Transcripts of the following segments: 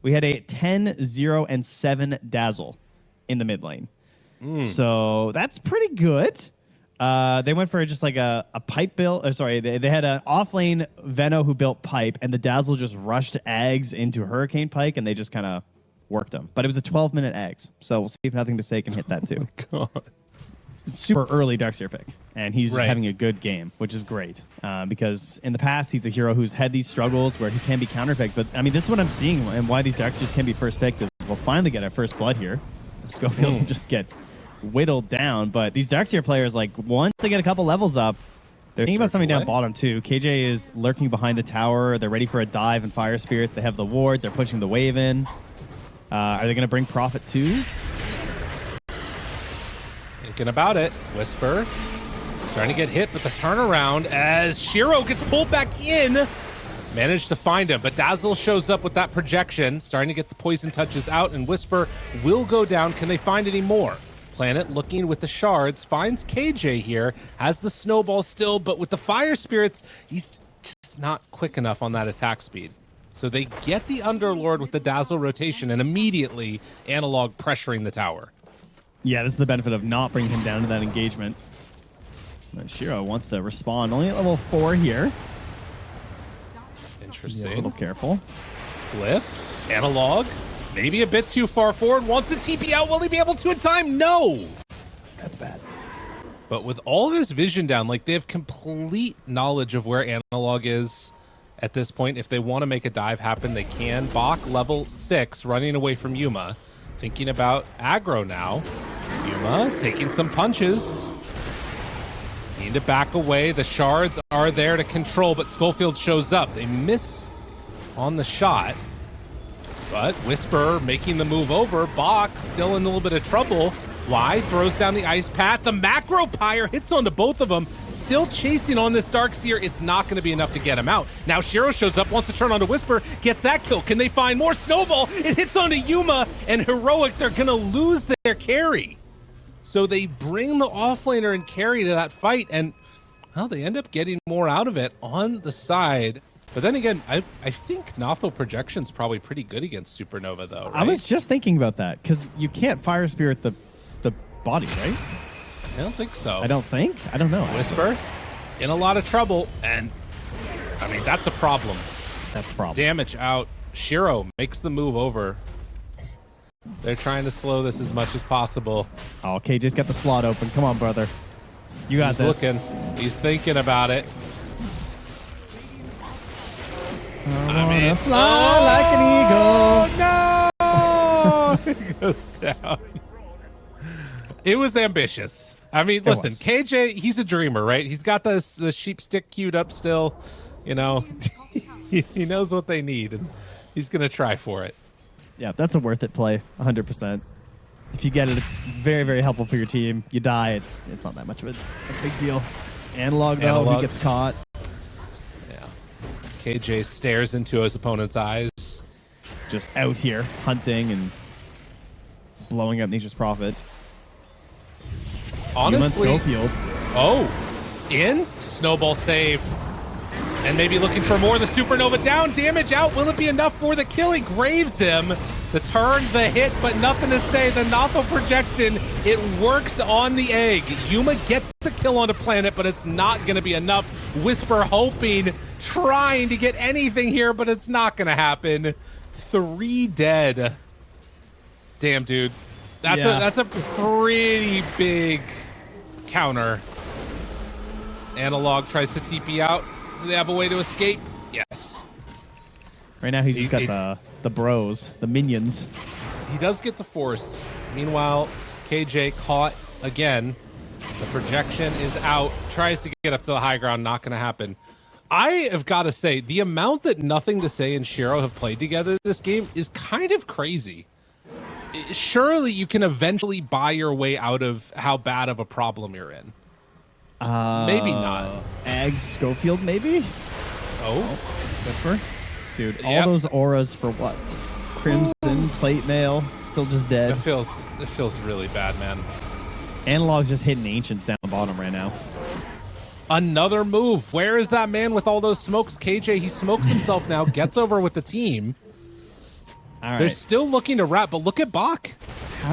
we had a 10, 0, and 7 Dazzle in the mid lane. So that's pretty good. They went for just like a pipe build. They had an off-lane Veno who built pipe, and the Dazzle just rushed Ags into Hurricane Pike, and they just kind of worked them. But it was a 12-minute Ags, so we'll see if Nothing to Say can hit that too. Oh my God. Super early Darkseer pick, and he's just having a good game, which is great. Because in the past, he's a hero who's had these struggles where he can be counterpicked. But I mean, this is what I'm seeing, and why these Darkseers can be first picked is we'll finally get our first blood here. Schofield will just get whittled down, but these Darkseer players, like, once they get a couple levels up, they're thinking about something down bottom too. KJ is lurking behind the tower. They're ready for a dive and Fire Spirits. They have the ward. They're pushing the wave in. Are they going to bring Prophet too? Thinking about it. Whisper starting to get hit, but the turnaround as Shiro gets pulled back in. Managed to find him, but Dazzle shows up with that projection, starting to get the poison touches out, and Whisper will go down. Can they find any more? Planet looking with the shards, finds KJ here, has the snowball still, but with the Fire Spirits, he's just not quick enough on that attack speed. So they get the Underlord with the Dazzle rotation, and immediately Analog pressuring the tower. Yeah, this is the benefit of not bringing him down to that engagement. But Shiro wants to respond. Only at level 4 here. Interesting. Yeah, a little careful. Glyph, Analog, maybe a bit too far forward. Wants to TP out. Will he be able to in time? No. That's bad. But with all this vision down, like, they have complete knowledge of where Analog is at this point. If they want to make a dive happen, they can. Bach, level 6, running away from Yuma. Thinking about aggro now. Yuma taking some punches. Need to back away. The shards are there to control, but Schofield shows up. They miss on the shot. But Whisper making the move over. Bach still in a little bit of trouble. Why? Throws down the ice path. The macro pyre hits onto both of them. Still chasing on this Darkseer. It's not going to be enough to get him out. Now Shiro shows up, wants to turn onto Whisper, gets that kill. Can they find more? Snowball. It hits onto Yuma, and Heroic, they're going to lose their carry. So they bring the offlaner and carry to that fight, and, well, they end up getting more out of it on the side. But then again, I think Notho projection's probably pretty good against Supernova, though, right? I was just thinking about that, because you can't Fire Spirit the body, right? I don't think so. I don't think? I don't know. Whisper in a lot of trouble, and, I mean, that's a problem. That's a problem. Damage out. Shiro makes the move over. They're trying to slow this as much as possible. Oh, KJ's got the slot open. Come on, brother. You got this. He's looking. He's thinking about it. I mean, fly like an eagle. No! It goes down. It was ambitious. I mean, listen, KJ, he's a dreamer, right? He's got the sheep stick queued up still. You know, he knows what they need, and he's going to try for it. Yeah, that's a worth it play, 100%. If you get it, it's very, very helpful for your team. You die, it's not that much of a big deal. Analog, though, he gets caught. Yeah. KJ stares into his opponent's eyes. Just out here, hunting and blowing up Nature's Prophet. Honestly, Schofield. Oh, in? Snowball save. And maybe looking for more. The Supernova down, damage out. Will it be enough for the kill? He graves him. The turn, the hit, but nothing to say. The Notho projection, it works on the egg. Yuma gets the kill onto Planet, but it's not going to be enough. Whisper hoping, trying to get anything here, but it's not going to happen. 3 dead. Damn, dude. That's a pretty big counter. Analog tries to TP out. Do they have a way to escape? Yes. Right now he's just got the bros, the minions. He does get the force. Meanwhile, KJ caught again. The projection is out. Tries to get up to the high ground. Not going to happen. I have got to say, the amount that Nothing to Say and Shiro have played together this game is kind of crazy. Surely you can eventually buy your way out of how bad of a problem you're in. Maybe not. Ags Schofield, maybe? Oh. Whisper? Dude, all those auras for what? Crimson, plate mail, still just dead. It feels really bad, man. Analog's just hitting Ancients down the bottom right now. Another move. Where is that man with all those smokes? KJ, he smokes himself now, gets over with the team. All They're right. still looking to wrap, but look at Bach.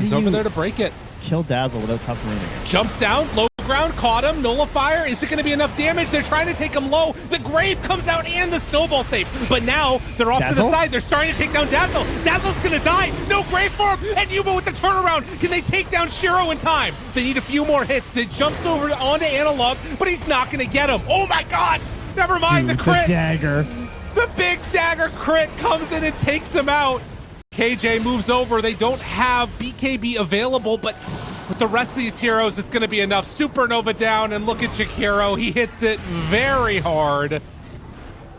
He's over there to break it. Kill Dazzle without Submarine? Jumps down, low ground, caught him, nullifier. Is it going to be enough damage? They're trying to take him low. The Grave comes out and the snowball safe. But now they're off to the side. They're starting to take down Dazzle. Dazzle's going to die. No Grave for him. And Yuma with the turnaround. Can they take down Shiro in time? They need a few more hits. It jumps over onto Analog, but he's not going to get him. Oh my God. Never mind. Dude, the crit. The dagger. The big dagger crit comes in and takes him out. KJ moves over. They don't have BKB available, but with the rest of these heroes, it's going to be enough. Supernova down, and look at Jakiro. He hits it very hard.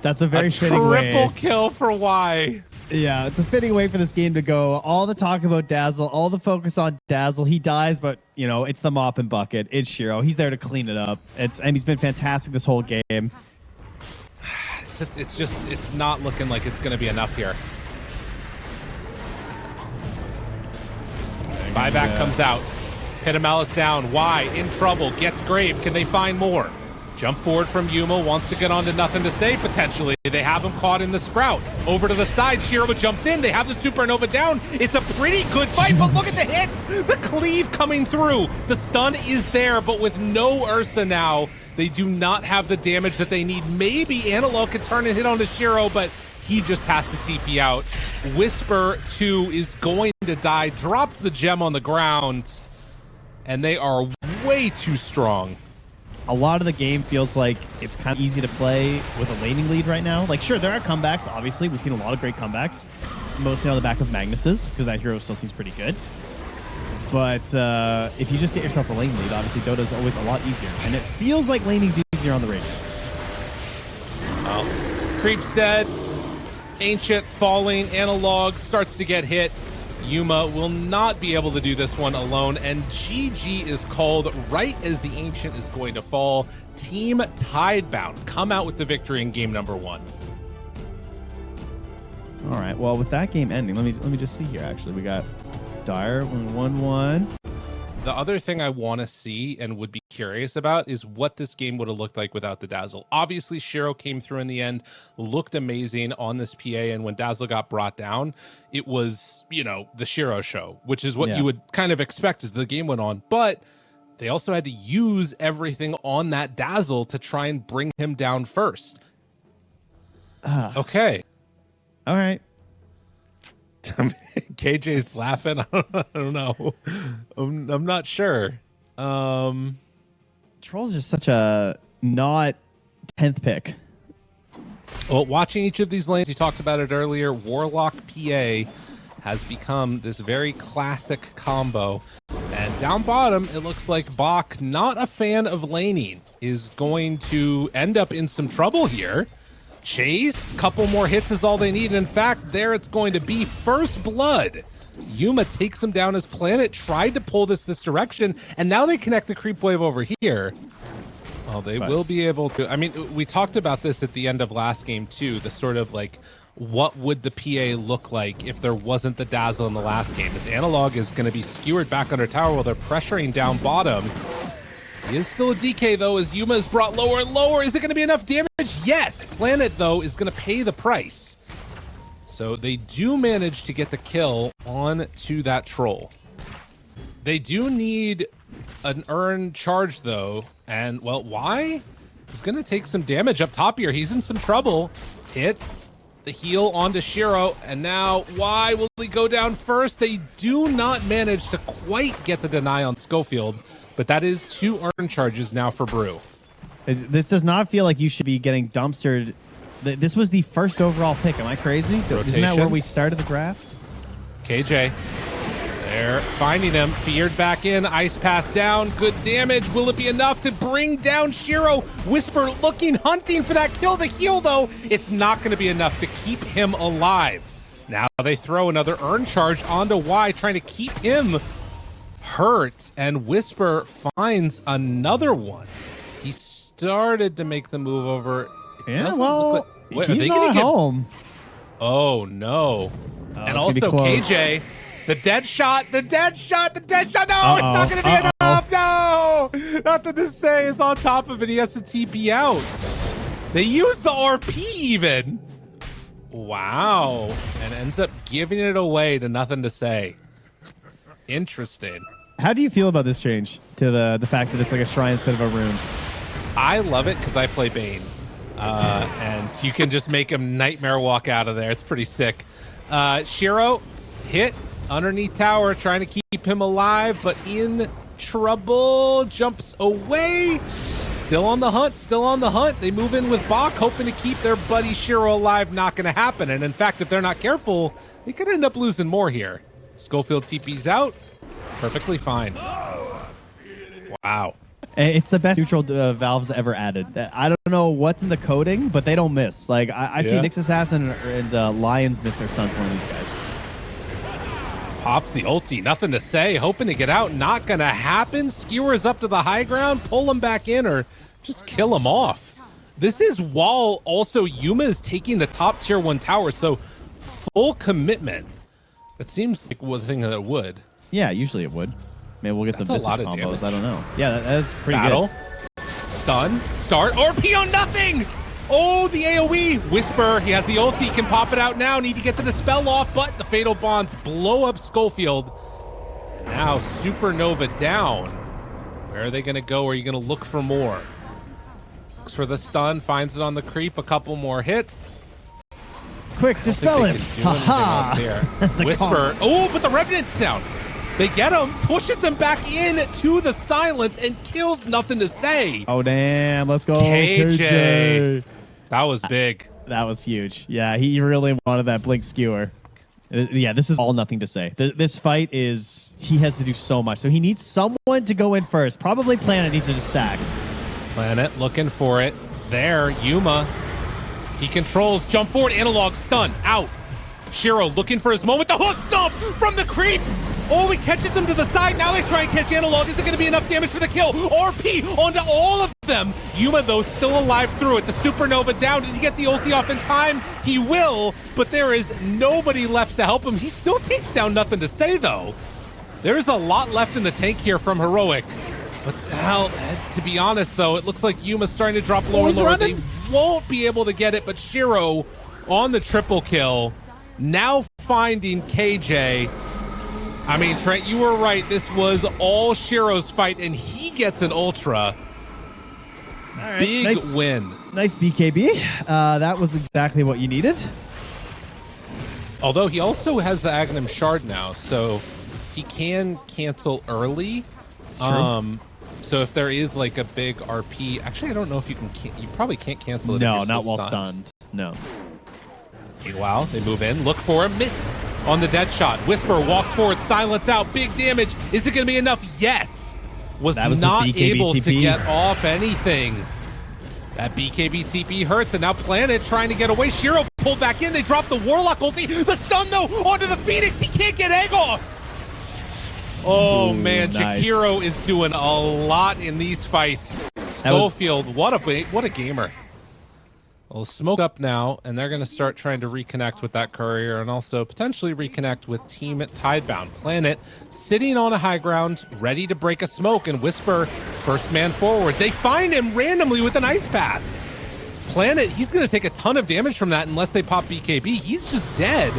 That's a very fitting way. Triple kill for Y. Yeah, it's a fitting way for this game to go. All the talk about Dazzle, all the focus on Dazzle. He dies, but, you know, it's the mop and bucket. It's Shiro. He's there to clean it up. And he's been fantastic this whole game. It's not looking like it's going to be enough here. Buyback comes out. Pitamalis down. Y in trouble. Gets Grave. Can they find more? Jump forward from Yuma. Wants to get on to nothing to say, potentially. They have him caught in the Sprout. Over to the side. Shiro jumps in. They have the Supernova down. It's a pretty good fight, but look at the hits. The cleave coming through. The stun is there, but with no Ursa now, they do not have the damage that they need. Maybe Analog could turn and hit onto Shiro, but he just has to TP out. Whisper 2 is going to die. Drops the gem on the ground. And they are way too strong. A lot of the game feels like it's kind of easy to play with a laning lead right now. Like, sure, there are comebacks, obviously. We've seen a lot of great comebacks, mostly on the back of Magnus's, because that hero still seems pretty good. But if you just get yourself a lane lead, obviously Dota is always a lot easier. And it feels like laning's easier on the radio. Oh. Creep's dead. Ancient falling. Analog starts to get hit. Yuma will not be able to do this one alone, and GG is called right as the Ancient is going to fall. Team Tidebound come out with the victory in game number 1. All right, well, with that game ending, let me just see here, actually. We got Dire 1-1. The other thing I want to see and would be curious about is what this game would have looked like without the Dazzle. Obviously, Shiro came through in the end, looked amazing on this PA, and when Dazzle got brought down, it was, you know, the Shiro show, which is what you would kind of expect as the game went on. But they also had to use everything on that Dazzle to try and bring him down first. Okay. All right. KJ's laughing. I don't know. I'm not sure. Troll's just such a not 10th pick. Well, watching each of these lanes, you talked about it earlier, Warlock PA has become this very classic combo. And down bottom, it looks like Bach, not a fan of laning, is going to end up in some trouble here. Chase, couple more hits is all they need. In fact, there it's going to be first blood. Yuma takes him down. His planet tried to pull this direction, and now they connect the creep wave over here. Well, they will be able to. I mean, we talked about this at the end of last game too, the sort of like, what would the PA look like if there wasn't the Dazzle in the last game? This Analog is going to be skewered back under tower while they're pressuring down bottom. He is still a DK, though, as Yuma is brought lower and lower. Is it going to be enough damage? Yes. Planet, though, is going to pay the price. So they do manage to get the kill on to that troll. They do need an earned charge, though. And, well, why? He's going to take some damage up top here. He's in some trouble. Hits the heal onto Shiro. And now, why will he go down first? They do not manage to quite get the deny on Schofield. But that is 2 earned charges now for Brew. This does not feel like you should be getting dumpstered. This was the first overall pick. Am I crazy? Rotation. Isn't that where we started the draft? KJ. They're finding him. Feared back in. Ice path down. Good damage. Will it be enough to bring down Shiro? Whisper looking, hunting for that kill. The heal, though, it's not going to be enough to keep him alive. Now they throw another earned charge onto Y, trying to keep him hurt, and Whisper finds another one. He started to make the move over. Yeah, well, wait, he's not home. Oh, no. And also KJ, the dead shot. No, it's not going to be enough. No, nothing to say is on top of it. He has to TP out. They used the RP even. Wow. And ends up giving it away to Nothing to Say. Interesting. How do you feel about this change to the fact that it's like a shrine instead of a rune? I love it because I play Bane. And you can just make him nightmare walk out of there. It's pretty sick. Shiro hit underneath tower, trying to keep him alive, but in trouble. Jumps away. Still on the hunt, still on the hunt. They move in with Bach, hoping to keep their buddy Shiro alive. Not going to happen. And in fact, if they're not careful, they could end up losing more here. Schofield TP's out. Perfectly fine. Wow. It's the best neutral valves ever added. I don't know what's in the coding, but they don't miss. Like, I see Nyx Assassin and Lions miss their stunts, one of these guys. Pops the ulti, Nothing to Say, hoping to get out. Not going to happen. Skewers up to the high ground, pull him back in, or just kill him off. This is while also Yuma is taking the top tier 1 tower, so full commitment. It seems like one thing that it would. Yeah, usually it would. Maybe we'll get That's some a lot of combos. damage. I don't know. Yeah, that's pretty Battle. good. Stun. Start. RP on nothing. Oh, the AoE. Whisper. He has the ulti. Can pop it out now. Need to get the Dispel off, but the Fatal Bonds blow up Schofield. And now Supernova down. Where are they going to go? Are you going to look for more? Looks for the stun. Finds it on the creep. A couple more hits. Quick, Dispel him. Here. Whisper. Oh, but the Revenant's down. They get him, pushes him back in to the silence, and kills Nothing to Say. Oh, damn. Let's go, KJ. That was big. That was huge. Yeah, he really wanted that blink skewer. Yeah, this is all Nothing to Say. This fight is, he has to do so much. So he needs someone to go in first. Probably Planet needs to just sack. Planet looking for it. There, Yuma. He controls, jump forward, analog, stun, out. Shiro looking for his moment. The hook stomp from the creep. Oh, he catches him to the side. Now they try and catch analog. Is it going to be enough damage for the kill? RP onto all of them. Yuma, though, still alive through it. The Supernova down. Does he get the ulti off in time? He will, but there is nobody left to help him. He still takes down Nothing to Say, though. There's a lot left in the tank here from Heroic. But, hell, to be honest, though, it looks like Yuma's starting to drop lower and lower. They won't be able to get it, but Shiro on the triple kill. Now finding KJ. I mean, Trent, you were right. This was all Shiro's fight, and he gets an ultra. Right, big win. Nice BKB. That was exactly what you needed. Although he also has the Aghanim Shard now, so he can cancel early. It's true. So if there is like a big RP, actually, I don't know if you can. You probably can't cancel it. No, if you're not still while stunned. No. Meanwhile, they move in, look for him, miss on the dead shot. Whisper walks forward, silence out, big damage. Is it going to be enough? Yes. Was not able to get off anything. That BKB TP hurts, and now Planet trying to get away. Shiro pulled back in. They drop the Warlock ulti. The stun, though, onto the Phoenix. He can't get egg off. Oh, man, nice. Jakiro is doing a lot in these fights. Schofield, what a gamer. Well, smoke up now, and they're going to start trying to reconnect with that courier and also potentially reconnect with Team Tidebound. Planet sitting on a high ground, ready to break a smoke, and Whisper first man forward. They find him randomly with an ice path. Planet, he's going to take a ton of damage from that unless they pop BKB. He's just dead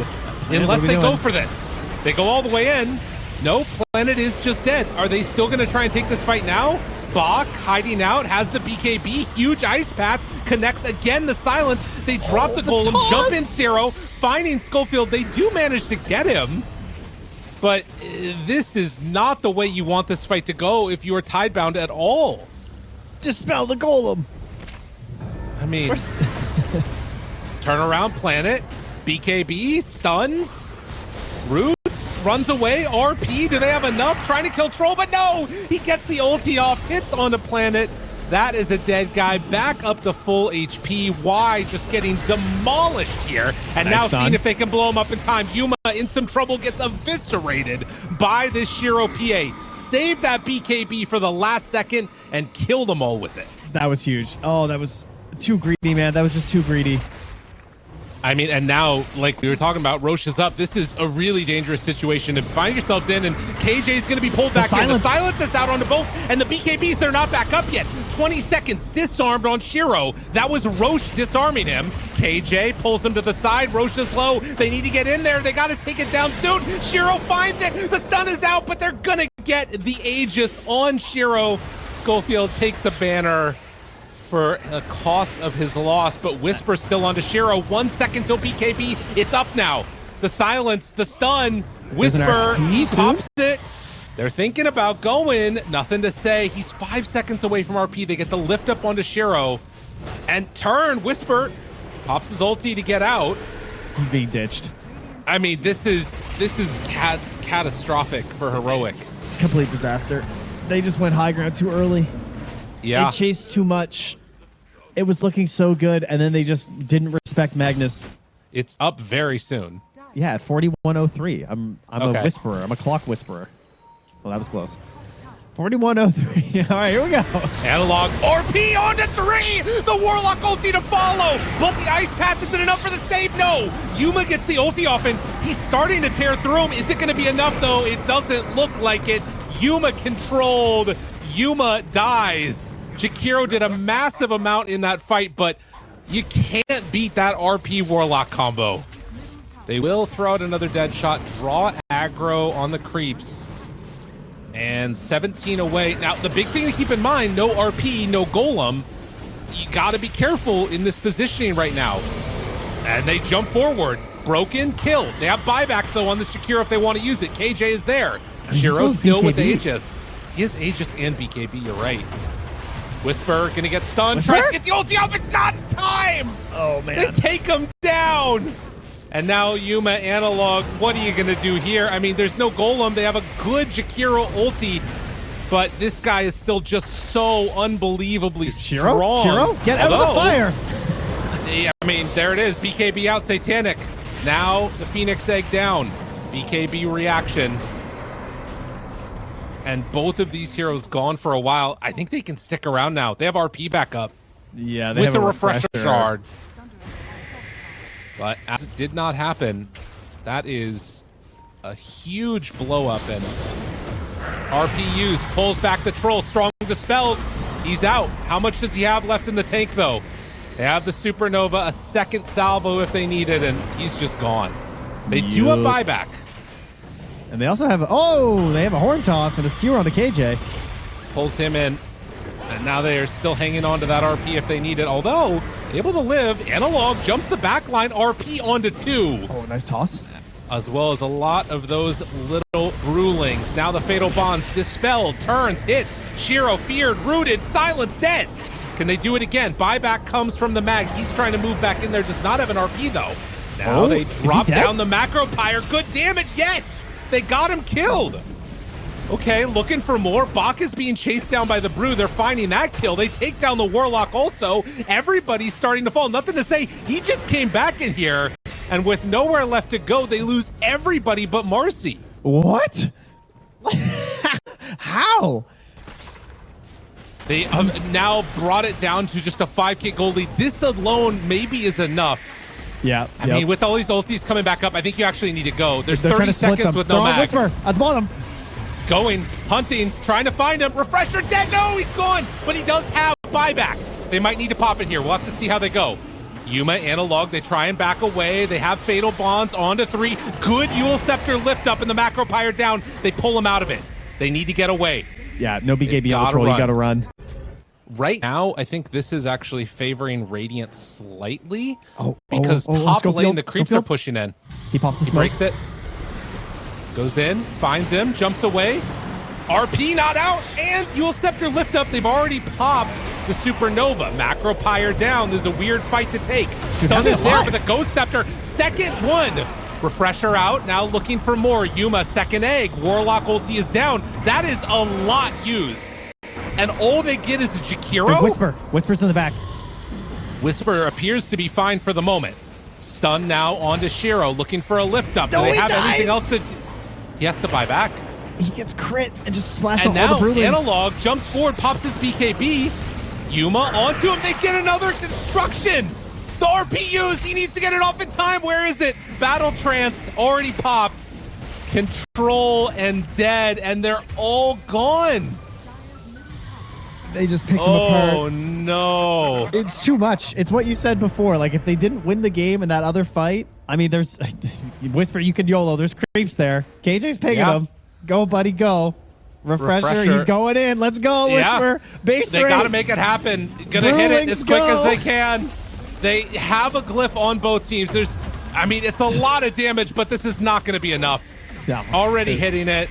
unless they go for this. They go all the way in. No, Planet is just dead. Are they still going to try and take this fight now? Bach hiding out, has the BKB, huge ice path, connects again the silence. They drop the golem, jump in Zero, finding Schofield. They do manage to get him, but this is not the way you want this fight to go if you are Tidebound at all. Dispel the golem. I mean, turn around, Planet, BKB, stuns, Roots, runs away, RP, do they have enough? Trying to kill Troll, but no! He gets the ulti off, hits on the Planet. That is a dead guy, back up to full HP. Y just getting demolished here. And nice now stun. Seeing if they can blow him up in time. Yuma in some trouble, gets eviscerated by this Shiro PA. Save that BKB for the last second and kill them all with it. That was huge. Oh, that was too greedy, man. That was just too greedy. I mean, and now, like we were talking about, Roche is up. This is a really dangerous situation to find yourselves in, and KJ's going to be pulled back in. The silence is out onto both, and the BKBs, they're not back up yet. 20 seconds, disarmed on Shiro. That was Roche disarming him. KJ pulls him to the side. Roche is low. They need to get in there. They got to take it down soon. Shiro finds it. The stun is out, but they're going to get the Aegis on Shiro. Schofield takes a banner for a cost of his loss, but Whisper still onto Shiro. 1 second till BKB. It's up now. The silence, the stun. Whisper, he pops it. They're thinking about going. Nothing to say. He's 5 seconds away from RP. They get the lift up onto Shiro. And turn. Whisper pops his ulti to get out. He's being ditched. I mean, this is catastrophic for Heroic. It's complete disaster. They just went high ground too early. Yeah. They chased too much. It was looking so good, and then they just didn't respect Magnus. It's up very soon. Yeah, at 41:03. I'm Okay. a whisperer. I'm a clock whisperer. Well, that was close. 41:03. All right, here we go. Analog RP onto 3. The Warlock ulti to follow, but the ice path isn't enough for the save. No, Yuma gets the ulti off, and he's starting to tear through him. Is it going to be enough though? It doesn't look like it. Yuma controlled. Yuma dies. Jakiro did a massive amount in that fight, but you can't beat that RP Warlock combo. They will throw out another dead shot, draw aggro on the creeps, and 17 away. Now, the big thing to keep in mind, no RP, no Golem. You got to be careful in this positioning right now. And they jump forward. Broken, killed. They have buybacks, though, on the Shakira if they want to use it. KJ is there. Shiro still with the Aegis. He has Aegis and BKB, you're right. Whisper gonna get stunned. Tries to get the ulti off. It's not in time. Oh, man. They take him down. And now Yuma Analog, what are you gonna do here? I mean, there's no Golem. They have a good Jakiro ulti, but this guy is still just so unbelievably strong. Shiro, get out of the fire. Yeah, I mean, there it is. BKB out, Satanic. Now the Phoenix Egg down. BKB reaction. And both of these heroes gone for a while. I think they can stick around now. They have RP back up. Yeah, they with have the a refresher shard. But as it did not happen, that is a huge blow up. And RP used, pulls back the troll. Strong dispels. He's out. How much does he have left in the tank, though? They have the Supernova, a second salvo if they need it, and he's just gone. They do a buyback. And they also have, they have a horn toss and a skewer onto KJ. Pulls him in. And now they are still hanging on to that RP if they need it. Although, able to live. Analog jumps the backline, RP onto 2. Oh, nice toss. As well as a lot of those little Brewlings. Now the Fatal Bonds dispelled, turns, hits. Shiro feared, rooted, silence, dead. Can they do it again? Buyback comes from the mag. He's trying to move back in there. Does not have an RP, though. Now they drop down the macro pyre. Good damage, yes! They got him killed. Okay, looking for more. Bach is being chased down by the Brew. They're finding that kill. They take down the Warlock also. Everybody's starting to fall. Nothing to say. He just came back in here, and with nowhere left to go, they lose everybody but Marcy. What? How? They have now brought it down to just a 5K gold lead. This alone maybe is enough. Yeah. I mean, with all these ultis coming back up, I think you actually need to go. There's 30 seconds with no mag. Whisper at the bottom. Going, hunting, trying to find him. Refresher dead. No, he's gone. But he does have buyback. They might need to pop in here. We'll have to see how they go. Yuma, Analog, they try and back away. They have Fatal Bonds onto 3. Good Yule Scepter lift up and the Macro Pyre down. They pull him out of it. They need to get away. Yeah, no BKB on the troll. You got to run. Right now, I think this is actually favoring Radiant slightly because top lane, the creeps are pushing in. He pops the smoke. Breaks it. Goes in, finds him, jumps away. RP not out, and Yule Scepter lift up. They've already popped the Supernova. Macro Pyre down. There's a weird fight to take. Stun is there, but the Ghost Scepter, second one. Refresher out, now looking for more. Yuma, second egg. Warlock ulti is down. That is a lot used. And all they get is a Jakiro? Whisper. Whisper's in the back. Whisper appears to be fine for the moment. Stun now onto Shiro, looking for a lift up. Do they have anything else to... He has to buy back. He gets crit and just splash on all the Brewlings. And now Analog jumps forward, pops his BKB. Yuma onto him. They get another destruction. The RPUs, he needs to get it off in time. Where is it? Battle Trance already popped. Control and dead, and they're all gone. They just picked him apart. Oh, no. It's too much. It's what you said before. Like, if they didn't win the game in that other fight, I mean, there's... Whisper, you can YOLO. There's creeps there. KJ's picking him. Go, buddy, go. Refresher. He's going in. Let's go, Whisper. Base They race. got to make it happen. Gonna hit it as quick as they can. They have a glyph on both teams. I mean, it's a lot of damage, but this is not going to be enough. Yeah. Already hitting it.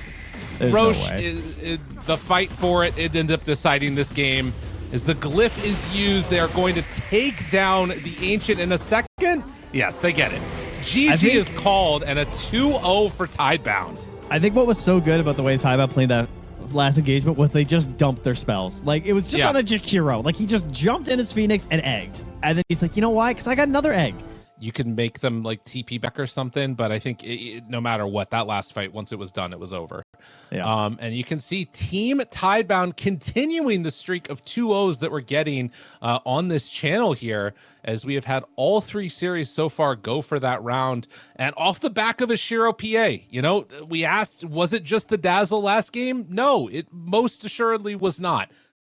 Roche, no way. is the fight for it. It ends up deciding this game. As the glyph is used, they are going to take down the Ancient in a second. Yes, they get it. GG is called, and a 2-0 for Tidebound. I think what was so good about the way Tidebound played that last engagement was they just dumped their spells. Like, it was just on a Jakiro. Like, he just jumped in his Phoenix and egged. And then he's like, you know why? Because I got another egg. You can make them like TP back or something, but I think no matter what, that last fight, once it was done, it was over. Yeah. And you can see Team Tidebound continuing the streak of 2-0s that we're getting on this channel here, as we have had all 3 series so far go for that round. And off the back of a Shiro PA, you know, we asked, was it just the Dazzle last game? No, it most assuredly was not.